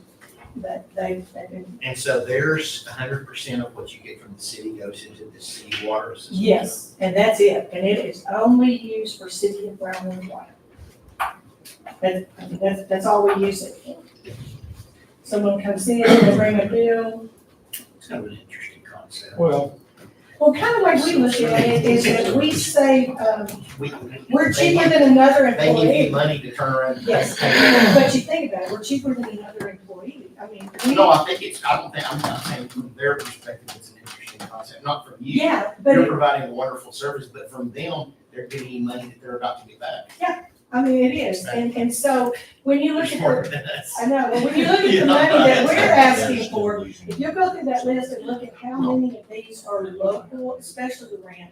that they've been. And so there's 100% of what you get from the city goes into the city water system. Yes, and that's it. And it is only used for City of Brownwood water. That's all we use it for. Someone comes in, they bring a bill. It's kind of an interesting concept. Well, Well, kind of like we look at it is that we say, We- we're they cheaper give- than another They give you employee. money to turn around. and Yes, pay. but you think about it, we're cheaper than another employee. I mean, No, I think it's, I don't think, I'm not saying from their perspective, it's an interesting concept, not from you. yeah, but You're providing a wonderful service, but from them, they're giving you money that they're about to get back. I mean, it is. And so when you look You're at smarter the, than us. I know, but when you look at the money that we're asking for, if you go through that list and look at how many of these are local, especially the rent,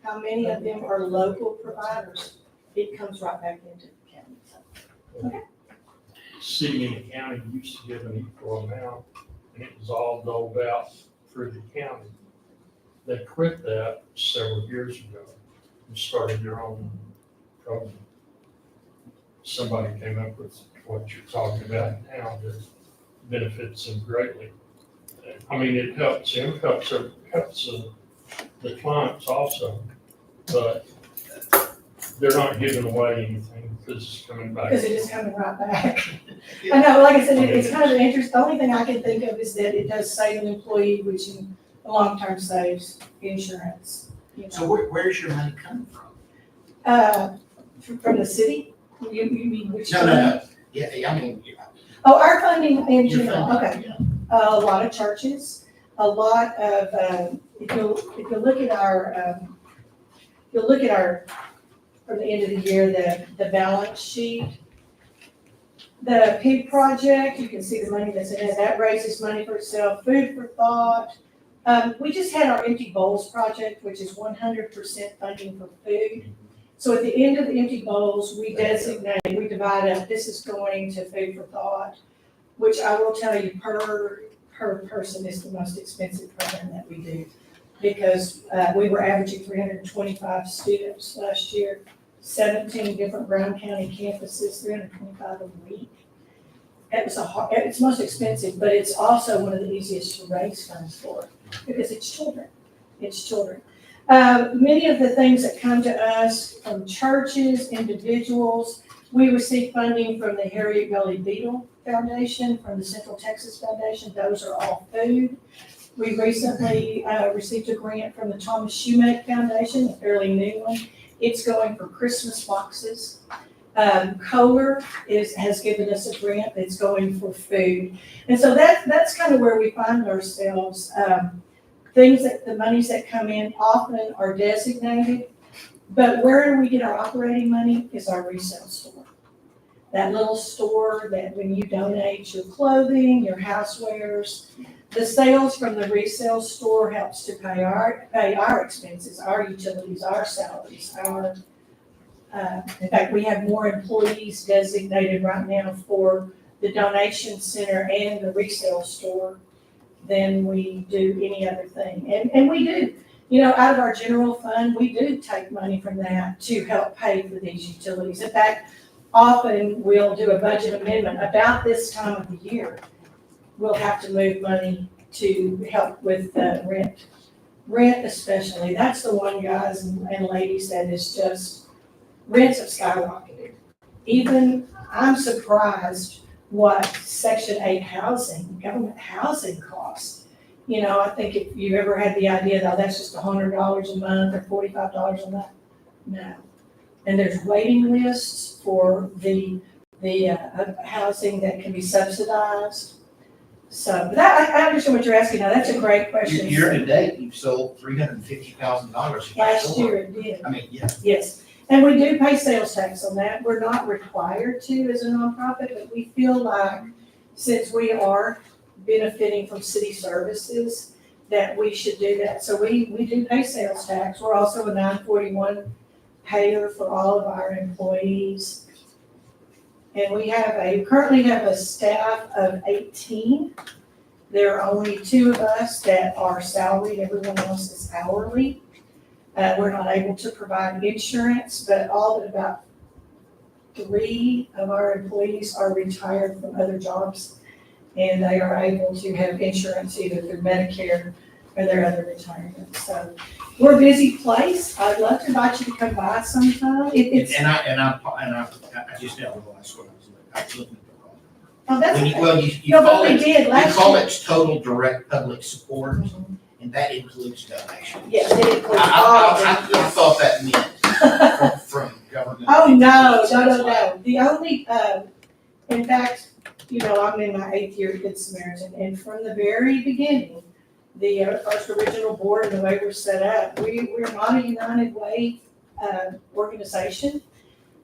how many of them are local providers, it comes right back into the county. city and the county used to give an equal amount, and it was all doled out through the county. They quit that several years ago and started their own program. Somebody came up with what you're talking about now that benefits them greatly. I mean, it helps them, helps the clients also, but they're not giving away anything because it's coming back. Because it is coming right back. I know, like I said, it's kind of an interest, the only thing I can think of is that it does save an employee, which in the long term saves insurance. You So know. where's your money coming from? From the city? You mean which? No. Yeah, I mean, Oh, our funding in your general, funding, okay. yeah. A lot of churches, a lot of, if you look at our, from the end of the year, the balance sheet, the pig project, you can see the money that's in it, that raises money for itself, food for thought. We just had our Empty Bowls project, which is 100% funding for food. So at the end of the Empty Bowls, we divide up, this is going to food for thought, which I will tell you per person is the most expensive program that we do. Because we were averaging 325 students last year, 17 different Brown County campuses, 325 a week. It's most expensive, but it's also one of the easiest to raise funds for, because it's children. Many of the things that come to us from churches, individuals, we receive funding from the Harriet Gully Beetle Foundation, from the Central Texas Foundation. Those are all food. We recently received a grant from the Thomas Shoemake Foundation, a fairly new one. It's going for Christmas boxes. Kohler has given us a grant that's going for food. And so that's kind of where we find ourselves. The monies that come in often are designated, but where we get our operating money is our resale store. That little store that when you donate your clothing, your housewares, the sales from the resale store helps to pay our expenses, our utilities, our salaries, in fact, we have more employees designated right now for the donation center and the resale store than we do any other thing. And we do, out of our general fund, we do take money from that to help pay for these utilities. In fact, often we'll do a budget amendment about this time of the year. We'll have to move money to help with rent. Rent especially, that's the one, guys and ladies, that is just, rents have skyrocketed. Even, I'm surprised what Section 8 housing, government housing costs. I think if you ever had the idea that that's just $100 a month or $45 a month, no. And there's waiting lists for the housing that can be subsidized. So that, I understand what you're asking now. That's a great question. Year to date, you've sold $350,000. Last year it did. I mean, yeah. Yes, and we do pay sales tax on that. We're not required to as a nonprofit, but we feel like since we are benefiting from city services, that we should do that. So we do pay sales tax. We're also a 941 payer for all of our employees. And we currently have a staff of 18. There are only 2 of us that are salaried, everyone else is hourly. We're not able to provide insurance, but all but about 3 of our employees are retired from other jobs, and they are able to have insurance either through Medicare or their other retirement. So we're a busy place. I'd love to invite you to come by sometime. It's, And I just didn't realize what I was looking at the wrong. oh, that's When you, okay. well, you No, but call we it, did you last call year. it total direct public support, and that includes donations. Yes, it includes all of I it. thought that meant from government. Oh, no. The only, in fact, I'm in my 8th year at Good Samaritan, and from the very beginning, the first original board and the way we're set up, we're not a United Way organization.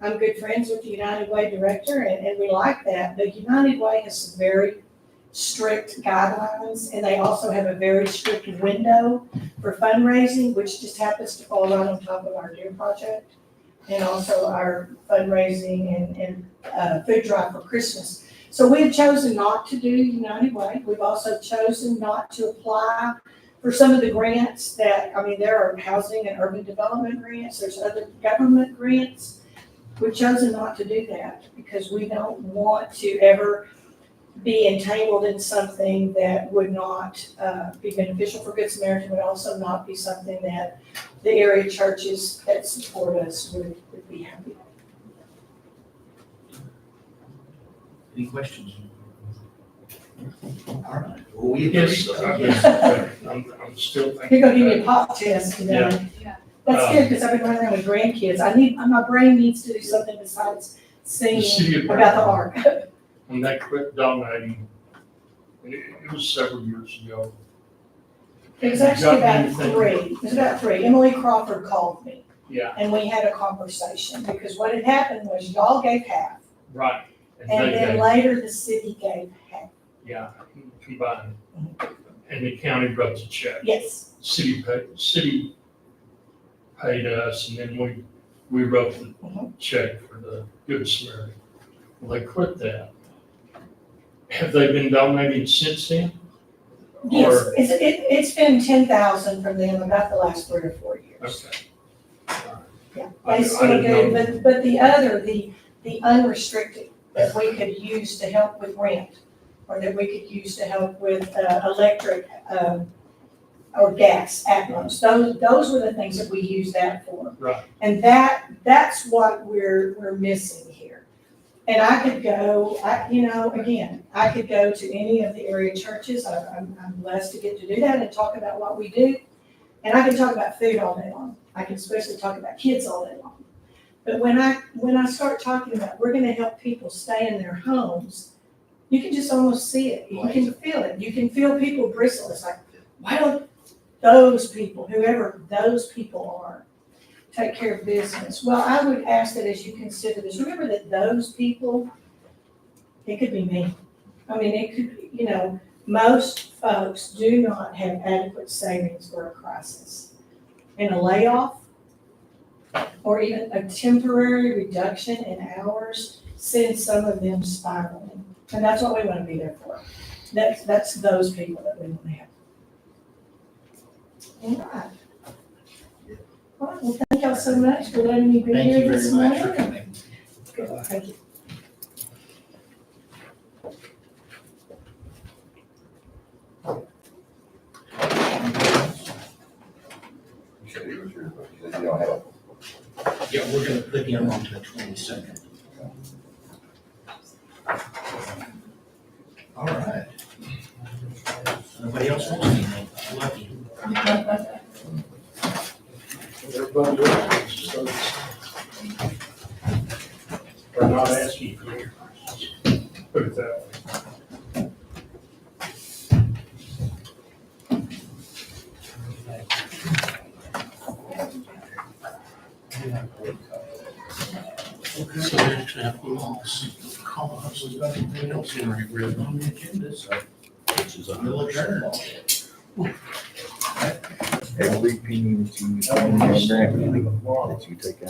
I'm good friends with the United Way director, and we like that. The United Way has some very strict guidelines, and they also have a very strict window for fundraising, which just happens to fall right on top of our DEAR project, and also our fundraising and food drive for Christmas. So we have chosen not to do United Way. We've also chosen not to apply for some of the grants there are housing and urban development grants, there's other government grants. We've chosen not to do that because we don't want to ever be entangled in something that would not be beneficial for Good Samaritan, would also not be something that the area churches that support us would be happy with. Any questions? All right, well, we Yes, agree. I'm still thinking. You're gonna give me a pop test today. Yeah. That's good, because I've been running around with grandkids. My brain needs to do something besides The city singing of about the ark. When they quit donating, it was several years ago. It was actually about 3. It was about 3. Emily Crawford called me, Yeah, and we had a conversation, because what had happened was y'all gave half, right. and they then gave- later the city gave half. Yeah, combined. And the county wrote the check. Yes. City paid us, and then we wrote the check for the Good Samaritan. Well, they quit that. Have they been donating since then? Yes, Or- it's been 10,000 from them about the last 3 or 4 years. Okay. Yeah, I they still didn't know. do, but the other, the unrestricted that we could use to help with rent, or that we could use to help with electric or gas at-homes, those were the things that we used that for. Right. And that's what we're missing here. And I could go, I could go to any of the area churches. I'm blessed to get to do that and talk about what we do. And I can talk about food all day long. I can especially talk about kids all day long. But when I start talking about we're gonna help people stay in their homes, you can just almost see it. You can feel it. You can feel people bristle. It's like, why don't those people, whoever those people are, take care of business? Well, I would ask that as you consider this, remember that those people, it could be me. It could, most folks do not have adequate savings for a crisis. And a layoff, or even a temporary reduction in hours, sends some of them spiraling. And that's what we want to be there for. That's those people that we want to have. All right. All right, well, thank y'all so much for letting me be Thank here you this very morning. much for coming. Good, thank you. You said you don't have Yeah, we're gonna put him on to the 22nd. All right. Nobody else wants anything? Lucky. Everybody else is so- Or not asking for your questions. Put it that way. Okay, so we actually have lost cause. We've got anything else in our read on the agenda, so. Which is a mill adjourned. every penny that you spend on grant money that you take out.